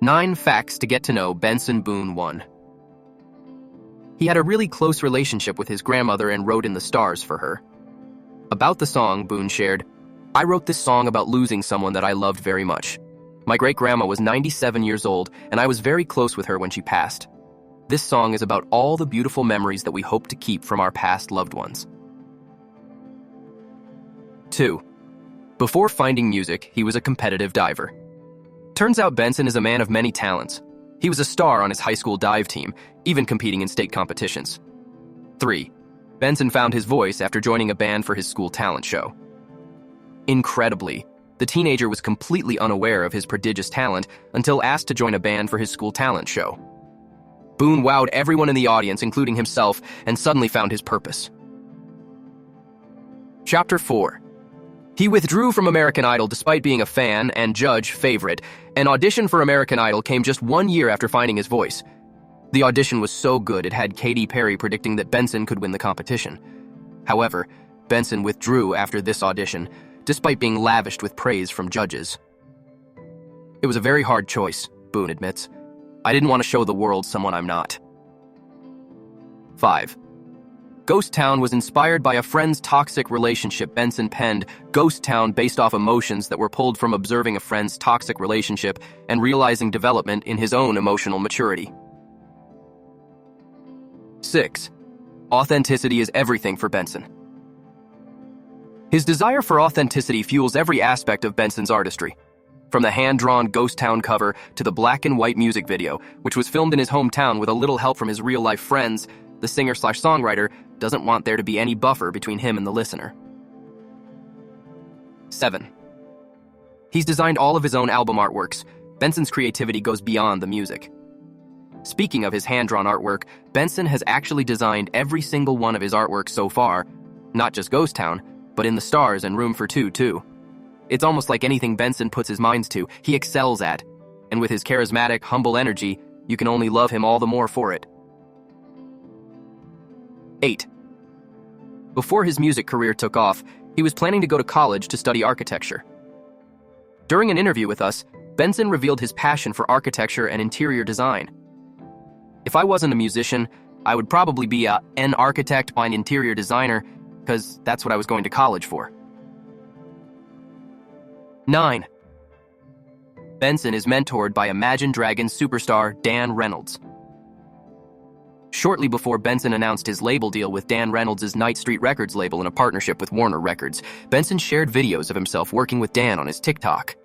9 facts to get to know Benson Boone. 1. He had a really close relationship with his grandmother and wrote in the stars for her. About the song, Boone shared, "I wrote this song about losing someone that I loved very much. My great-grandma was 97 years old, and I was very close with her when she passed. This song is about all the beautiful memories that we hope to keep from our past loved ones." 2. Before finding music, he was a competitive diver. Turns out Benson is a man of many talents. He was a star on his high school dive team, even competing in state competitions. 3. Benson found his voice after joining a band for his school talent show. Incredibly, the teenager was completely unaware of his prodigious talent until asked to join a band for his school talent show. Boone wowed everyone in the audience, including himself, and suddenly found his purpose. Chapter 4. He withdrew from American Idol despite being a fan and judge favorite. An audition for American Idol came just 1 year after finding his voice. The audition was so good it had Katy Perry predicting that Benson could win the competition. However, Benson withdrew after this audition, despite being lavished with praise from judges. "It was a very hard choice," Boone admits. "I didn't want to show the world someone I'm not." 5. Ghost Town was inspired by a friend's toxic relationship. Benson penned Ghost Town based off emotions that were pulled from observing a friend's toxic relationship and realizing development in his own emotional maturity. 6. Authenticity is everything for Benson. His desire for authenticity fuels every aspect of Benson's artistry. From the hand-drawn Ghost Town cover to the black-and-white music video, which was filmed in his hometown with a little help from his real-life friends, the singer-slash-songwriter doesn't want there to be any buffer between him and the listener. 7. He's designed all of his own album artworks. Benson's creativity goes beyond the music. Speaking of his hand-drawn artwork, Benson has actually designed every single one of his artworks so far, not just Ghost Town, but In the Stars and Room for Two, too. It's almost like anything Benson puts his mind to, he excels at, and with his charismatic, humble energy, you can only love him all the more for it. 8. Before his music career took off, he was planning to go to college to study architecture. During an interview with us, Benson revealed his passion for architecture and interior design. "If I wasn't a musician, I would probably be an architect or an interior designer, because that's what I was going to college for." 9. Benson is mentored by Imagine Dragons superstar Dan Reynolds. Shortly before Benson announced his label deal with Dan Reynolds' Night Street Records label in a partnership with Warner Records, Benson shared videos of himself working with Dan on his TikTok.